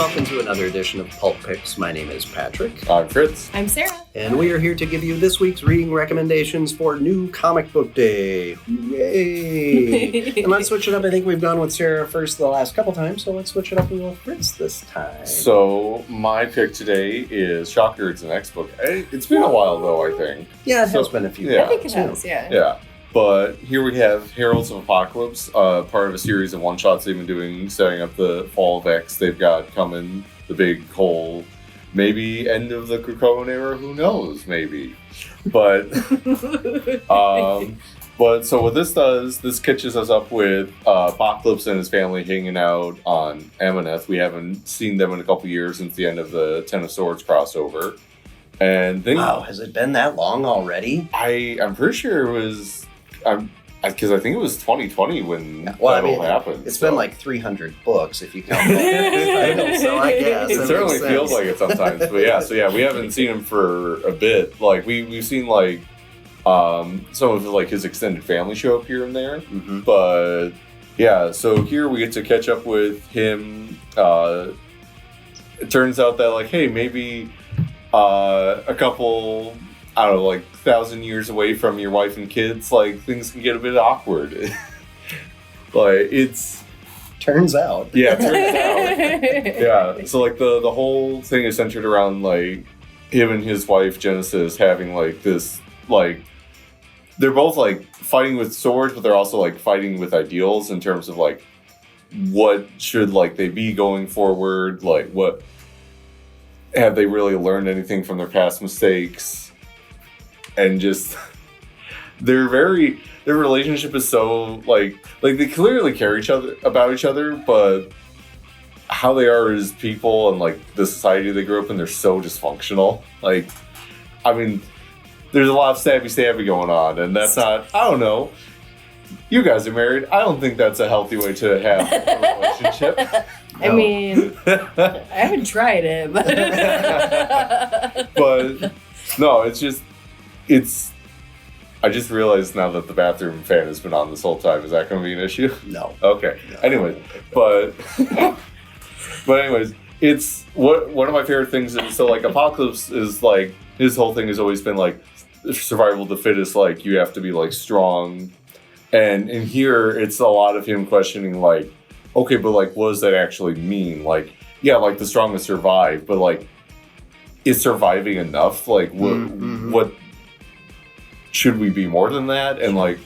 welcome to another edition of Pulp Picks. My name is Patrick. I'm Fritz. I'm Sarah. And we are here to give you this week's reading recommendations for New Comic Book Day. Yay! And let's switch it up. I think we've gone with Sarah first the last couple times, so let's switch it up and go with Fritz this time. So, my pick today is Shocker. It's an X-book. It's been a while, though, I think. Yeah, it has been a few. Yeah. I think it has, yeah. Yeah. But here we have Heralds of Apocalypse, part of a series of one-shots they've been doing, setting up the Fall of X they've got coming, the big whole, maybe end of the Krakoan era, who knows, maybe. But, but so what this does, this catches us up with Apocalypse and his family hanging out on Amoneth. We haven't seen them in a couple years since the end of the Ten of Swords crossover. And Wow, has it been that long already? I'm pretty sure it was... Because I think it was 2020 when all happened. It's been like 300 books if you count all the titles, so I guess. It certainly feels like it sometimes. But yeah, we haven't seen him for a bit. Like, we've seen, like, some of, like, his extended family show up here and there. Mm-hmm. But, yeah, so here we get to catch up with him. It turns out that, like, hey, maybe a couple... I don't know, like 1,000 years away from your wife and kids, like things can get a bit awkward. Like turns out. Yeah, it turns out. Yeah. So like the whole thing is centered around like him and his wife Genesis having like this like they're both like fighting with swords, but they're also like fighting with ideals in terms of like what should like they be going forward, like what have they really learned anything from their past mistakes? And just their relationship is so like they clearly care about each other, but how they are as people and like the society they grew up in, they're so dysfunctional. Like, I mean, there's a lot of stabby going on, and that's not. I don't know. You guys are married. I don't think that's a healthy way to have a relationship. I mean, I haven't tried it, but but no, it's just. I just realized now that the bathroom fan has been on this whole time. Is that going to be an issue? No. Okay. No. Anyways, but anyways, it's one of my favorite things is so like Apocalypse is like his whole thing has always been like survival of the fittest. Like you have to be like strong, and in here it's a lot of him questioning like, okay, but like what does that actually mean? Like yeah, like the strongest survive, but like is surviving enough? Like what should we be more than that? And like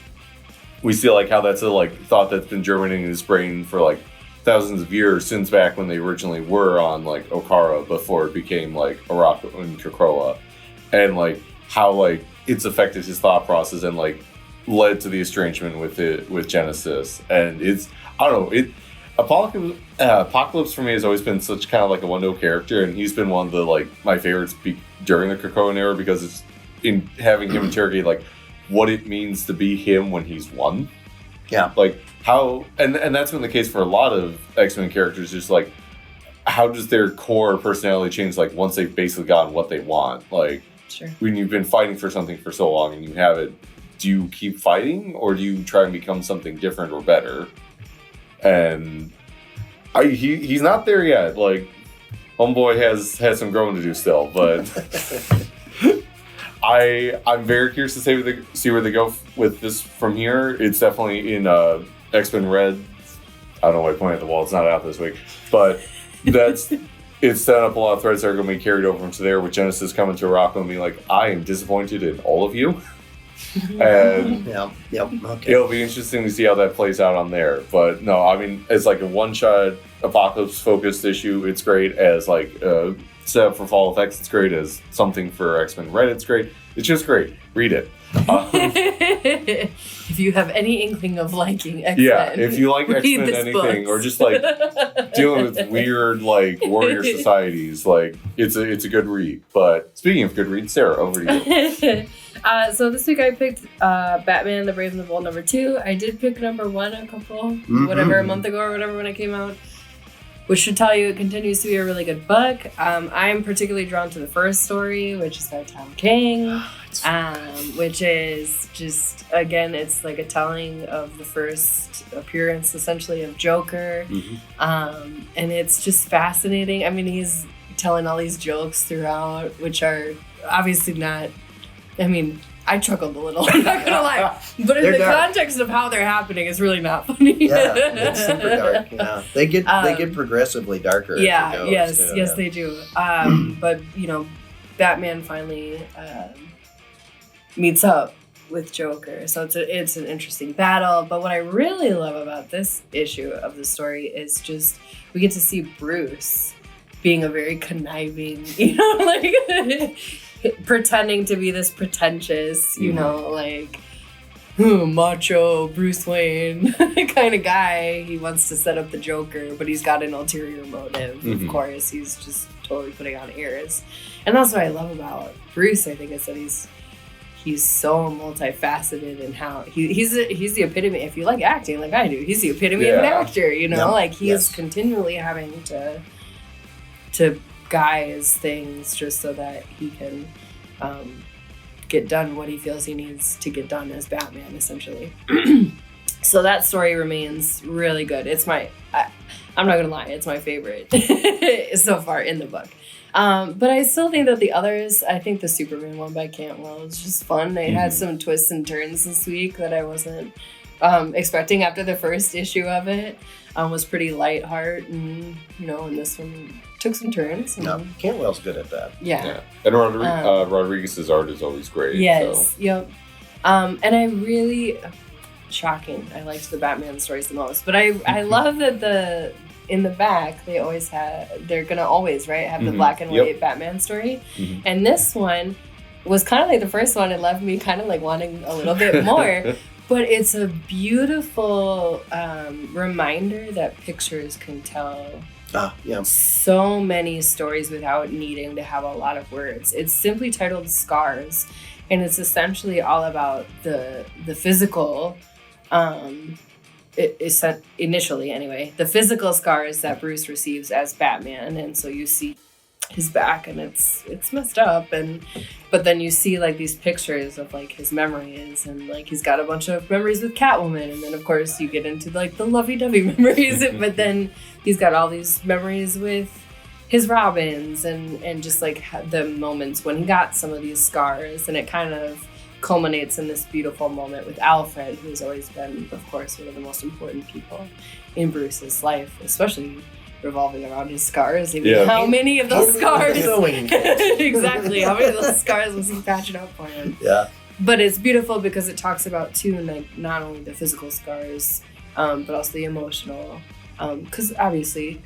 we see like how that's a like thought that's been germinating in his brain for like thousands of years since back when they originally were on like Okara before it became like Araka and Krakoa, and like how like it's affected his thought process and like led to the estrangement with Genesis. And it's I don't know, Apocalypse for me has always been such kind of like a one-note character, and he's been one of the like my favorites during the Krakoan era because it's in having him interrogate like what it means to be him when he's one. Yeah. Like how and that's been the case for a lot of X-Men characters, just like how does their core personality change like once they've basically gotten what they want? Like sure. When you've been fighting for something for so long and you have it, do you keep fighting or do you try and become something different or better? And he's not there yet. Like homeboy has some growing to do still, but I'm very curious to see where they go with this from here. It's definitely in X-Men Red. I don't know why I pointed at the wall. It's not out this week, but it's set up a lot of threads that are going to be carried over into there with Genesis coming to Araka and being like, I am disappointed in all of you. And okay. It'll be interesting to see how that plays out on there. But no, I mean, it's like a one-shot Apocalypse-focused issue. It's great as like set up for Fall of X. It's great as something for X-Men Red. It's great. It's just great. Read it. If you have any inkling of liking X-Men, yeah, if you like X-Men anything, or just like dealing with weird like warrior societies, like it's a good read. But speaking of good reads, Sarah, over to you. So this week I picked Batman: The Brave and the Bold #2. I did pick #1 a month ago or whatever when it came out, which should tell you it continues to be a really good book. I'm particularly drawn to the first story, which is by Tom King. which is just, again, it's like a telling of the first appearance, essentially, of Joker. And it's just fascinating. I mean, he's telling all these jokes throughout, which are obviously not, I mean, I chuckled a little, I'm not gonna lie. But in the context of how they're happening, it's really not funny. Yeah, it's super dark. Yeah, they get progressively darker. Yeah, as it goes, yes, too, yes, they do. But you know, Batman finally meets up with Joker, so it's an interesting battle. But what I really love about this issue of the story is just we get to see Bruce being a very conniving, you know, like. Pretending to be this pretentious, you know, like macho Bruce Wayne kind of guy. He wants to set up the Joker, but he's got an ulterior motive. Of course, he's just totally putting on airs, and that's what I love about Bruce. I think is that he's so multifaceted and how he's the epitome. If you like acting like I do, he's the epitome of an actor. You know, like he's continually having to guise things just so that he can get done what he feels he needs to get done as Batman, essentially. So that story remains really good. It's I'm not gonna lie, it's my favorite so far in the book. But I still think that the others, I think the Superman one by Cantwell is just fun. They had some twists and turns this week that I wasn't expecting after the first issue of it. Was pretty lighthearted, and you know, and this one took some turns. No, Cantwell's good at that. Yeah. And Rodriguez's art is always great. Yes. So. Yep. And I really, shocking, I liked the Batman stories the most. But I love that in the back they're gonna always have the black and white Batman story, and this one was kind of like the first one. It left me kind of like wanting a little bit more. But it's a beautiful reminder that pictures can tell so many stories without needing to have a lot of words. It's simply titled Scars, and it's essentially all about the physical, initially anyway, the physical scars that Bruce receives as Batman. And so you see his back and it's messed up, but then you see like these pictures of like his memories, and like he's got a bunch of memories with Catwoman, and then of course you get into like the lovey-dovey memories, but then he's got all these memories with his Robins and just like the moments when he got some of these scars, and it kind of culminates in this beautiful moment with Alfred, who's always been, of course, one of the most important people in Bruce's life, especially revolving around his scars. How many of those scars? Exactly. How many of those scars was he patching up for him? Yeah. But it's beautiful because it talks about too, like not only the physical scars, but also the emotional. Because obviously,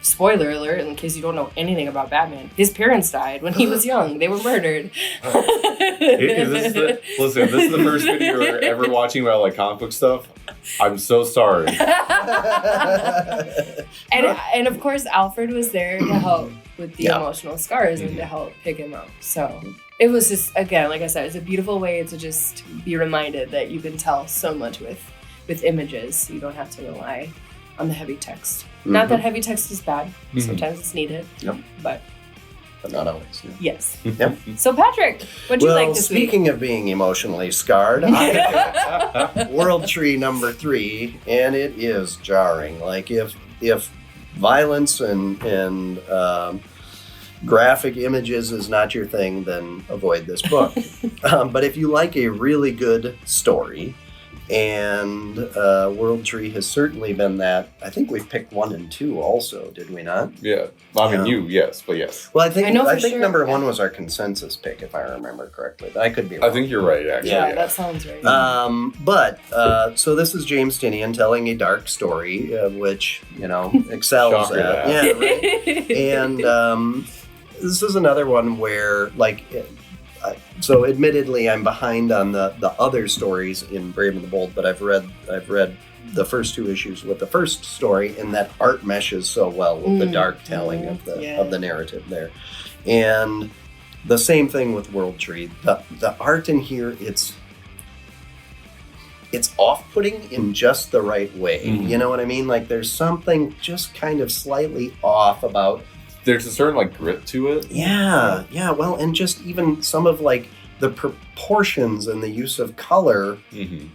spoiler alert, in case you don't know anything about Batman, his parents died when he was young. They were murdered. This is the first video we're ever watching about like comic book stuff. I'm so sorry. and of course, Alfred was there to help with the emotional scars and to help pick him up. So it was just, again, like I said, it's a beautiful way to just be reminded that you can tell so much with images. You don't have to rely on the heavy text. Not that heavy text is bad. Sometimes it's needed. Yep. But not always. Yeah. Yes. Yep. So Patrick, what'd you like this week? Speaking of being emotionally scarred, I picked World Tree number 3, and it is jarring. Like if violence and graphic images is not your thing, then avoid this book. But if you like a really good story, and World Tree has certainly been that. I think we've picked 1 and 2 also, did we not? Yeah. I mean, yes. Well, I think sure. number 1 was our consensus pick, if I remember correctly. But I could be wrong. I think you're right, actually. Yeah, that sounds right. So this is James Tynion telling a dark story, which, excels at. Yeah, right. And this is another one where, like... So admittedly, I'm behind on the other stories in Brave and the Bold, but I've read the first 2 issues with the first story, and that art meshes so well with the dark telling of the narrative there. And the same thing with World Tree. The art in here, it's off-putting in just the right way. You know what I mean? Like there's something just kind of slightly off about. There's a certain like grit to it. Yeah. Well, and just even some of like the proportions and the use of color,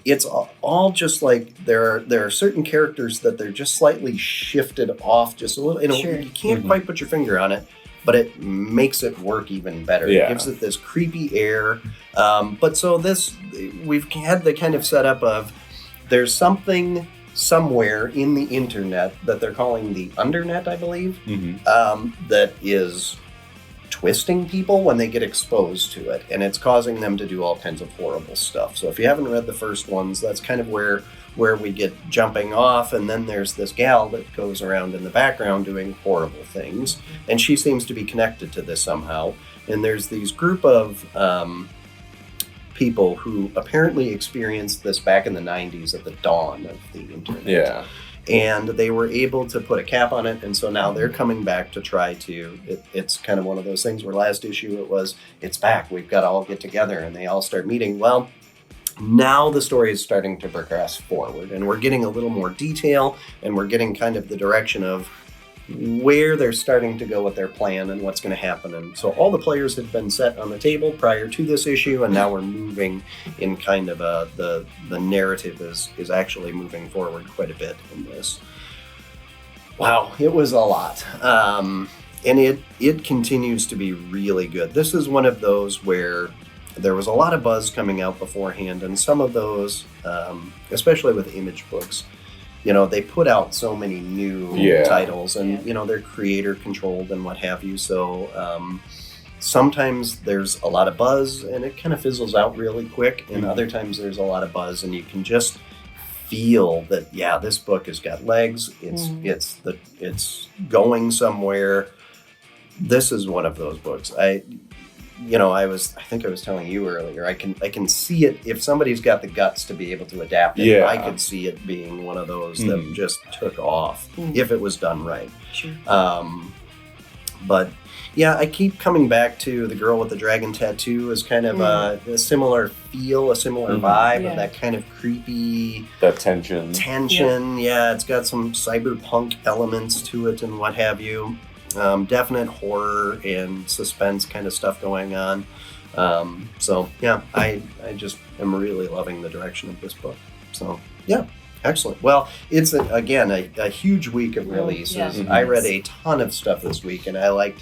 it's all just like there are certain characters that they're just slightly shifted off just a little. You can't quite put your finger on it, but it makes it work even better. Yeah. It gives it this creepy air. But so we've had the kind of setup of there's something somewhere in the internet that they're calling the undernet, I believe, that is twisting people when they get exposed to it, and it's causing them to do all kinds of horrible stuff. So if you haven't read the first ones, that's kind of where we get jumping off, and then there's this gal that goes around in the background doing horrible things, and she seems to be connected to this somehow. And there's these group of people who apparently experienced this back in the 90s at the dawn of the internet. Yeah. And they were able to put a cap on it, and so now they're coming back to try to, it's kind of one of those things where last issue it was, it's back, we've got to all get together, and they all start meeting. Well, now the story is starting to progress forward, and we're getting a little more detail, and we're getting kind of the direction of where they're starting to go with their plan and what's going to happen. And so all the players had been set on the table prior to this issue, and now we're moving in kind of the narrative is actually moving forward quite a bit in this. Wow, it was a lot. And it continues to be really good. This is one of those where there was a lot of buzz coming out beforehand, and some of those, especially with Image books, they put out so many new titles, and they're creator controlled and what have you. So sometimes there's a lot of buzz and it kind of fizzles out really quick, and other times there's a lot of buzz and you can just feel that this book has got legs. It's going somewhere. This is one of those books. I think I was telling you earlier, I can see it. If somebody's got the guts to be able to adapt it, I could see it being one of those that just took off if it was done right. Sure. But yeah, I keep coming back to the girl with the dragon tattoo as kind of a similar feel, a similar vibe of that kind of creepy... That tension. Yeah, it's got some cyberpunk elements to it and what have you. Definite horror and suspense kind of stuff going on. So yeah, I just am really loving the direction of this book. So yeah, excellent. Well, it's again a huge week of releases. I read a ton of stuff this week, and I liked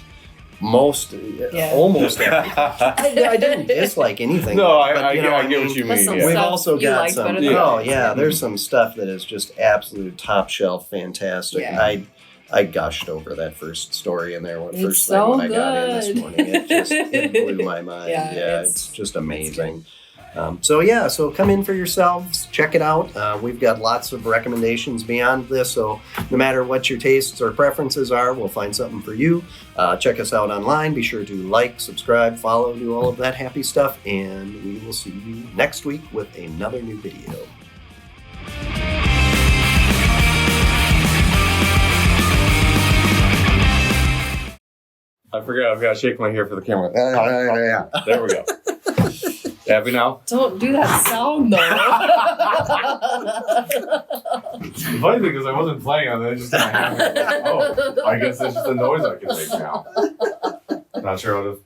almost everything. I didn't dislike anything. No, I get what you mean. We've also got some. There's some stuff that is just absolute top shelf, fantastic. Yeah. I gushed over that first story in there when It's I got in this morning. It blew my mind. It's just amazing. So come in for yourselves, check it out. We've got lots of recommendations beyond this, so no matter what your tastes or preferences are, we'll find something for you. Check us out online. Be sure to like, subscribe, follow, do all of that happy stuff, and we will see you next week with another new video. I forgot I've got to shake my hair for the camera. There we go. Happy now? Don't do that sound though. The funny thing is I wasn't playing on it, just in my hand. I guess it's just a noise I can make now. Not sure what if